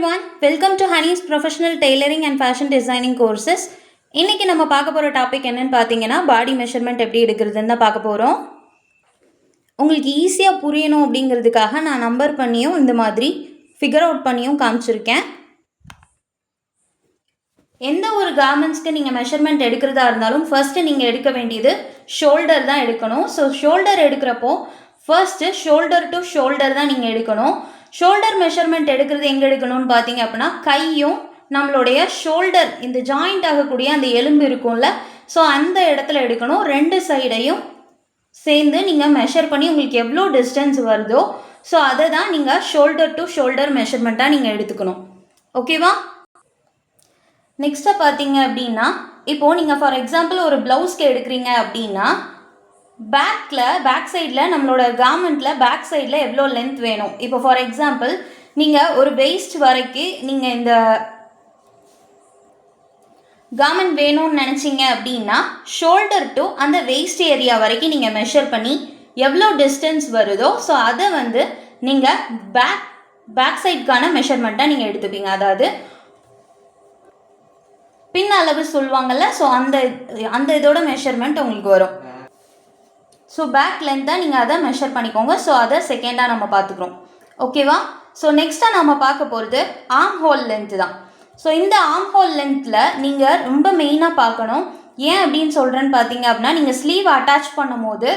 everyone, welcome to Honey's Professional Tailoring and Fashion Designing Courses. இன்னைக்கு நம்ம பார்க்க போகிற டாபிக் என்னன்னு பார்த்தீங்கன்னா பாடி மெஷர்மெண்ட் எப்படி எடுக்கிறதுன்னு தான் பார்க்க போகிறோம். உங்களுக்கு ஈஸியாக புரியணும் அப்படிங்கிறதுக்காக நான் நம்பர் பண்ணியும் இந்த மாதிரி ஃபிகர் அவுட் பண்ணியும் காமிச்சிருக்கேன். எந்த ஒரு கார்மெண்ட்ஸ்க்கு நீங்கள் மெஷர்மெண்ட் எடுக்கிறதா இருந்தாலும் ஃபர்ஸ்ட்டு நீங்கள் எடுக்க வேண்டியது ஷோல்டர் தான் எடுக்கணும். ஸோ ஷோல்டர் எடுக்கிறப்போ ஃபர்ஸ்ட்டு ஷோல்டர் டு ஷோல்டர் தான் நீங்கள் எடுக்கணும். ஷோல்டர் மெஷர்மெண்ட் எடுக்கிறது எங்கே எடுக்கணும்னு பார்த்தீங்க அப்படின்னா கையும் நம்மளுடைய ஷோல்டர் இந்த ஜாயிண்ட் ஆகக்கூடிய அந்த எலும்பு இருக்கும்ல, ஸோ அந்த இடத்துல எடுக்கணும். ரெண்டு சைடையும் சேர்ந்து நீங்கள் மெஷர் பண்ணி உங்களுக்கு எவ்வளோ டிஸ்டன்ஸ் வருதோ ஸோ அதை தான் நீங்கள் ஷோல்டர் டு ஷோல்டர் மெஷர்மெண்ட்டாக நீங்கள் எடுத்துக்கணும். ஓகேவா? நெக்ஸ்ட்டாக பார்த்தீங்க அப்படின்னா இப்போது நீங்கள் ஃபார் எக்ஸாம்பிள் ஒரு ப்ளவுஸ்க்கு எடுக்கிறீங்க அப்படின்னா பேக் சைடில் நம்மளோட கார்மெண்ட்டில் பேக் சைடில் எவ்வளோ லென்த் வேணும். இப்போ ஃபார் எக்ஸாம்பிள் நீங்கள் ஒரு வெயிஸ்ட் வரைக்கும் நீங்கள் இந்த கார்மெண்ட் வேணும்னு நினச்சிங்க அப்படின்னா ஷோல்டர் டு அந்த வெயிஸ்ட் ஏரியா வரைக்கும் நீங்கள் மெஷர் பண்ணி எவ்வளோ டிஸ்டன்ஸ் வருதோ ஸோ அதை வந்து நீங்கள் பேக் சைடுக்கான மெஷர்மெண்ட்டாக நீங்கள் எடுத்துப்பீங்க. அதாவது பின் அளவு சொல்லுவாங்கள்ல, ஸோ அந்த இதோட மெஷர்மெண்ட் உங்களுக்கு வரும். ஸோ பேக் லென்த்தாக நீங்கள் அதை மெஷர் பண்ணிக்கோங்க. ஸோ அதை செகண்டாக நம்ம பார்த்துக்குறோம். ஓகேவா? ஸோ நெக்ஸ்ட்டாக நம்ம பார்க்க போகிறது ஆர்ம் ஹோல் லென்த்து தான். ஸோ இந்த ஆர்ம் ஹோல் லென்த்தில் நீங்கள் ரொம்ப மெயினாக பார்க்கணும். ஏன் அப்படின்னு சொல்கிறேன்னு பார்த்தீங்க அப்படின்னா நீங்கள் ஸ்லீவ் அட்டாச் பண்ணும் போது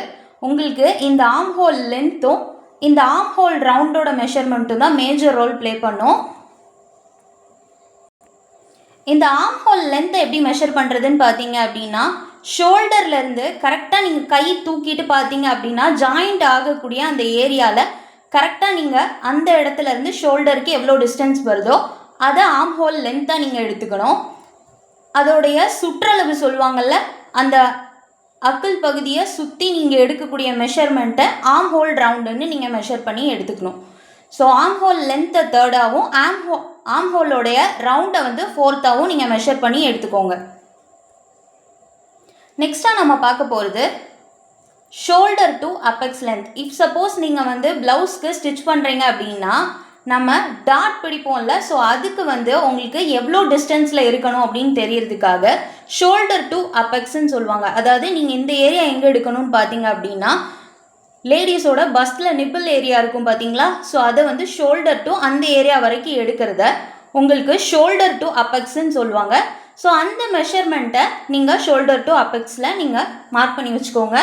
உங்களுக்கு இந்த ஆர்ம் ஹோல் லென்த்தும் இந்த ஆர்ம் ஹோல் ரவுண்டோட மெஷர்மெண்ட்டும் தான் மேஜர் ரோல் ப்ளே பண்ணும். இந்த ஆர்ம் ஹோல் லென்த்தை எப்படி மெஷர் பண்ணுறதுன்னு பார்த்தீங்க அப்படின்னா ஷோல்டர்லேருந்து கரெக்டாக நீங்கள் கை தூக்கிட்டு பார்த்தீங்க அப்படின்னா ஜாயிண்ட் ஆகக்கூடிய அந்த ஏரியாவில் கரெக்டாக நீங்கள் அந்த இடத்துலேருந்து ஷோல்டருக்கு எவ்வளோ டிஸ்டன்ஸ் வருதோ அதை ஆர்ம் ஹோல் லென்த்தாக நீங்கள் எடுத்துக்கணும். அதோடைய சுற்றளவு சொல்லுவாங்கள்ல, அந்த அக்கிள் பகுதியை சுற்றி நீங்கள் எடுக்கக்கூடிய மெஷர்மெண்ட்டை ஆர்ம் ஹோல் ரவுண்டுன்னு நீங்கள் மெஷர் பண்ணி எடுத்துக்கணும். ஸோ ஆர்ம் ஹோல் லென்த்தை தேர்டாகவும் ஆர்ம் ஹோலோடைய ரவுண்டை வந்து ஃபோர்த்தாகவும் நீங்கள் மெஷர் பண்ணி எடுத்துக்கோங்க. நெக்ஸ்ட்டாக நம்ம பார்க்க போகிறது shoulder to apex length. If suppose நீங்கள் வந்து ப்ளவுஸ்க்கு ஸ்டிச் பண்ணுறீங்க அப்படின்னா நம்ம டாட் பிடிப்போம்ல, ஸோ அதுக்கு வந்து உங்களுக்கு எவ்வளோ டிஸ்டன்ஸில் இருக்கணும் அப்படின்னு தெரியறதுக்காக ஷோல்டர் டு அப்பெக்ஸ்ன்னு சொல்லுவாங்க. அதாவது நீங்கள் இந்த ஏரியா எங்கே எடுக்கணும்னு பார்த்தீங்க அப்படின்னா லேடிஸோட பஸ்டில் நிப்பிள் ஏரியா இருக்கும் பார்த்தீங்களா, ஸோ அதை வந்து ஷோல்டர் டு அந்த ஏரியா வரைக்கும் எடுக்கிறத உங்களுக்கு ஷோல்டர் டு அப்பெக்ஸ்ன்னு சொல்லுவாங்க. ஸோ அந்த மெஷர்மெண்ட்டை நீங்கள் ஷோல்டர் டு அப்பெக்ஸில் நீங்கள் மார்க் பண்ணி வச்சுக்கோங்க.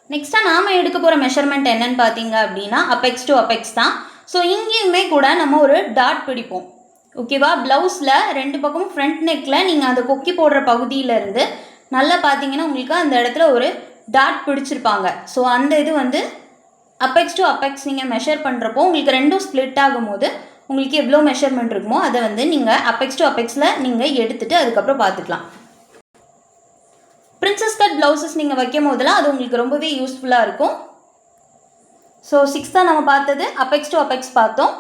நெக்ஸ்ட்டாக நாம் எடுக்க போகிற மெஷர்மெண்ட் என்னன்னு பார்த்தீங்க அப்படின்னா அப்பெக்ஸ் டு அப்பெக்ஸ் தான். ஸோ இங்கேயுமே கூட நம்ம ஒரு டாட் பிடிப்போம். ஓகேவா? ப்ளவுஸில் ரெண்டு பக்கமும் ஃப்ரண்ட் நெக்கில் நீங்கள் அந்த கொக்கி போடுற பகுதியிலேருந்து நல்லா பார்த்தீங்கன்னா உங்களுக்கு அந்த இடத்துல ஒரு டாட் பிடிச்சிருப்பாங்க. ஸோ அந்த இது வந்து அப்பெக்ஸ் டு அப்பெக்ஸ் நீங்கள் மெஷர் பண்ணுறப்போ உங்களுக்கு ரெண்டும் ஸ்ப்ளிட் ஆகும்போது உங்களுக்கு எவ்வளோ மெஷர்மெண்ட் இருக்குமோ அதை வந்து நீங்கள் அப்பெக்ஸ் டு அப்பெக்ஸில் நீங்கள் எடுத்துகிட்டு அதுக்கப்புறம் பார்த்துக்கலாம். பிரின்சஸ் கட் ப்ளவுசஸ் நீங்கள் வைக்கும் போதெல்லாம் அது உங்களுக்கு ரொம்பவே யூஸ்ஃபுல்லாக இருக்கும். ஸோ 6th நம்ம பார்த்தது அப்பெக்ஸ் டு அப்பெக்ஸ் பார்த்தோம்.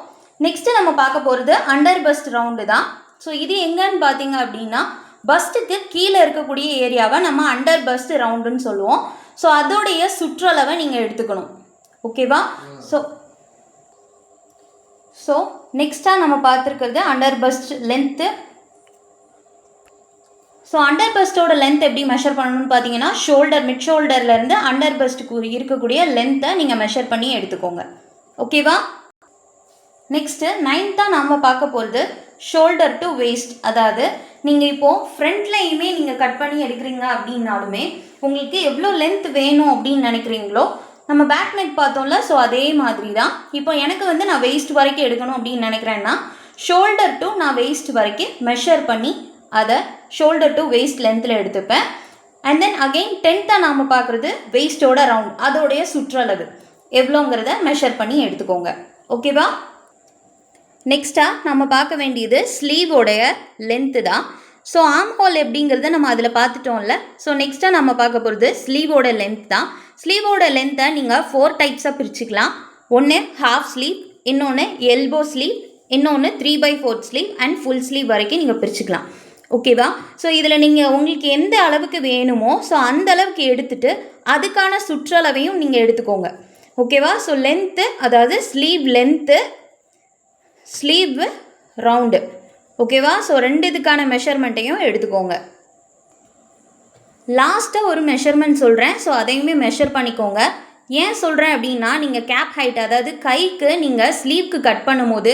நெக்ஸ்ட்டு நம்ம பார்க்க போகிறது அண்டர் பஸ்ட் ரவுண்டு தான். ஸோ இது எங்கன்னு பார்த்தீங்க அப்படின்னா பஸ்ட்டுக்கு கீழே இருக்கக்கூடிய ஏரியாவை நம்ம அண்டர் பஸ்ட் ரவுண்டுன்னு சொல்லுவோம். ஸோ அதோடைய சுற்றளவை நீங்கள் எடுத்துக்கணும். ஓகேவா? ஸோ நெக்ஸ்ட்டாக நம்ம பார்த்துருக்கிறது under bust length. So under பஸ்ட்டோட லென்த் எப்படி மெஷர் பண்ணணும்னு பார்த்தீங்கன்னா மிட் ஷோல்டர்லேருந்து அண்டர் பஸ்ட்டுக்கு இருக்கக்கூடிய லென்த்தை நீங்கள் மெஷர் பண்ணி எடுத்துக்கோங்க. ஓகேவா? நெக்ஸ்ட்டு 9th நம்ம பார்க்க போகிறது ஷோல்டர் டு வேஸ்ட். அதாவது நீங்கள் இப்போது ஃப்ரண்ட்லையுமே நீங்கள் கட் பண்ணி எடுக்கிறீங்க அப்படின்னாலுமே உங்களுக்கு எவ்வளோ லென்த் வேணும் அப்படின்னு நினைக்கிறீங்களோ நம்ம பேக் நெக் பார்த்தோம்ல, ஸோ அதே மாதிரி தான். இப்போ எனக்கு வந்து நான் வெயிஸ்ட் வரைக்கும் எடுக்கணும் அப்படின்னு நினைக்கிறேன்னா ஷோல்டர் டு நான் வெயிஸ்ட் வரைக்கும் மெஷர் பண்ணி அதை ஷோல்டர் டு வெயிஸ்ட் லென்த்தில் எடுத்துப்பேன். அண்ட் தென் அகெயின் 10th நாம் பார்க்குறது வெயிஸ்டோட ரவுண்ட், அதோடைய சுற்றளவு எவ்வளோங்கிறத மெஷர் பண்ணி எடுத்துக்கோங்க. ஓகேவா? நெக்ஸ்ட்டாக நம்ம பார்க்க வேண்டியது ஸ்லீவோடைய லென்த்து தான். ஸோ ஆர்ம் ஹோல் எப்படிங்கிறத நம்ம அதில் பார்த்துட்டோம்ல. ஸோ நெக்ஸ்ட்டாக நம்ம பார்க்க போகிறது ஸ்லீவோட லென்த் தான். ஸ்லீவோட லென்த்தை நீங்கள் 4 டைப்ஸாக பிரிச்சுக்கலாம். ஒன்று ஹாஃப் ஸ்லீவ், இன்னொன்று எல்போ ஸ்லீவ், இன்னொன்று 3/4 ஸ்லீவ் அண்ட் ஃபுல் ஸ்லீவ் வரைக்கும் நீங்கள் பிரிச்சுக்கலாம். ஓகேவா? ஸோ இதில் நீங்கள் உங்களுக்கு எந்த அளவுக்கு வேணுமோ ஸோ அந்த அளவுக்கு எடுத்துகிட்டு அதுக்கான சுற்றளவையும் நீங்கள் எடுத்துக்கோங்க. ஓகேவா? ஸோ லென்த்து, அதாவது ஸ்லீவ் லென்த்து, ஸ்லீவ் ரவுண்டு. ஓகேவா? ஸோ 2 இதுக்கான மெஷர்மெண்ட்டையும் எடுத்துக்கோங்க. லாஸ்ட்டாக ஒரு மெஷர்மெண்ட் சொல்கிறேன். ஸோ அதையுமே மெஷர் பண்ணிக்கோங்க. ஏன் சொல்கிறேன் அப்படின்னா, நீங்கள் கேப் ஹைட், அதாவது கைக்கு நீங்கள் ஸ்லீவ்க்கு கட் பண்ணும்போது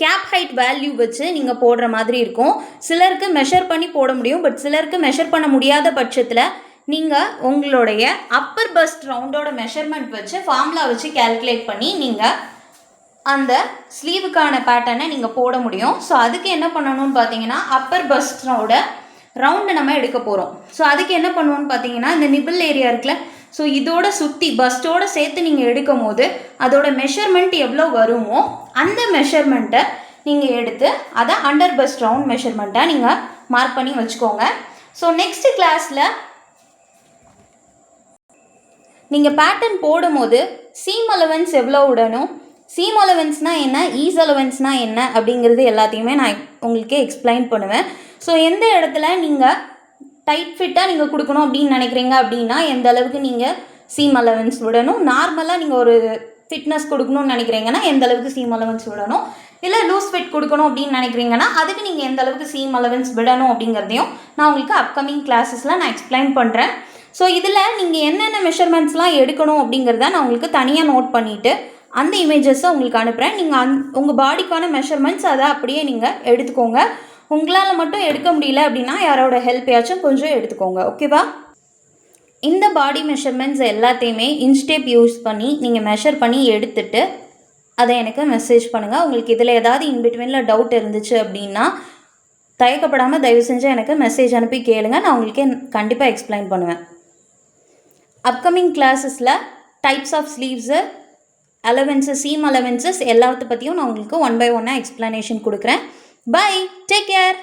கேப் ஹைட் வேல்யூ வச்சு நீங்கள் போடுற மாதிரி இருக்கும். சிலருக்கு மெஷர் பண்ணி போட முடியும், பட் சிலருக்கு மெஷர் பண்ண முடியாத பட்சத்தில் நீங்கள் உங்களுடைய அப்பர் பஸ்ட் ரவுண்டோட மெஷர்மெண்ட் வச்சு ஃபார்முலா வச்சு கேல்குலேட் பண்ணி நீங்கள் அந்த ஸ்லீவுக்கான பேட்டர்னை நீங்கள் போட முடியும். ஸோ அதுக்கு என்ன பண்ணணும்னு பார்த்தீங்கன்னா, அப்பர் பஸ்டோட ரவுண்டை நம்ம எடுக்க போகிறோம். ஸோ அதுக்கு என்ன பண்ணுவோன்னு பார்த்தீங்கன்னா, இந்த நிபிள் ஏரியா இருக்குல்ல, ஸோ இதோட சுற்றி பஸ்டோட சேர்த்து நீங்கள் எடுக்கும் போது அதோட மெஷர்மெண்ட் எவ்வளோ வருமோ அந்த மெஷர்மெண்ட்டை நீங்கள் எடுத்து அதை அண்டர் பஸ்ட் ரவுண்ட் மெஷர்மெண்ட்டாக நீங்கள் மார்க் பண்ணி வச்சுக்கோங்க. ஸோ நெக்ஸ்ட் கிளாஸில் நீங்கள் பேட்டர்ன் போடும்போது சீம் அலவன்ஸ் எவ்வளோ விடணும், சீம் அலவன்ஸ்னால் என்ன, ஈஸ் அலவன்ஸ்னால் என்ன அப்படிங்கிறது எல்லாத்தையுமே நான் உங்களுக்கு எக்ஸ்பிளைன் பண்ணுவேன். ஸோ எந்த இடத்துல நீங்கள் டைட் ஃபிட்டாக நீங்கள் கொடுக்கணும் அப்படின்னு நினைக்கிறீங்க அப்படின்னா எந்த அளவுக்கு நீங்கள் சீம் அலவன்ஸ் விடணும், நார்மலாக நீங்கள் ஒரு ஃபிட்னஸ் கொடுக்கணும்னு நினைக்கிறீங்கன்னா எந்த அளவுக்கு சீம் அலவன்ஸ் விடணும், இல்லை லூஸ் ஃபிட் கொடுக்கணும் அப்படின்னு நினைக்கிறீங்கன்னா அதுக்கு நீங்கள் எந்த அளவுக்கு சீம் அலவன்ஸ் விடணும் அப்படிங்கிறதையும் நான் உங்களுக்கு அப்கமிங் கிளாஸஸில் நான் எக்ஸ்பிளைன் பண்ணுறேன். ஸோ இதில் நீங்கள் என்னென்ன மெஷர்மெண்ட்ஸ்லாம் எடுக்கணும் அப்படிங்கிறத நான் உங்களுக்கு தனியாக நோட் பண்ணிவிட்டு அந்த இமேஜஸை உங்களுக்கு அனுப்புகிறேன். நீங்கள் உங்கள் பாடிக்கான மெஷர்மெண்ட்ஸ் அதை அப்படியே நீங்கள் எடுத்துக்கோங்க. உங்களால் மட்டும் எடுக்க முடியல அப்படின்னா யாரோட ஹெல்ப்பையாச்சும் கொஞ்சம் எடுத்துக்கோங்க. ஓகேவா? இந்த பாடி மெஷர்மெண்ட்ஸ் எல்லாத்தையுமே இன்ஸ்டேப் யூஸ் பண்ணி நீங்கள் மெஷர் பண்ணி எடுத்துட்டு அதை எனக்கு மெசேஜ் பண்ணுங்கள். உங்களுக்கு இதில் ஏதாவது இன்பிட்வீனில் டவுட் இருந்துச்சு அப்படின்னா தயக்கப்படாமல் தயவு செஞ்சு எனக்கு மெசேஜ் அனுப்பி கேளுங்க. நான் உங்களுக்கு கண்டிப்பாக எக்ஸ்பிளைன் பண்ணுவேன். அப்கமிங் கிளாஸஸில் types of sleeves, allowances, seam allowances எல்லாத்த பற்றியும் நான் உங்களுக்கு 1 by 1 எக்ஸ்ப்ளனேஷன் கொடுக்குறேன். Bye. Take care.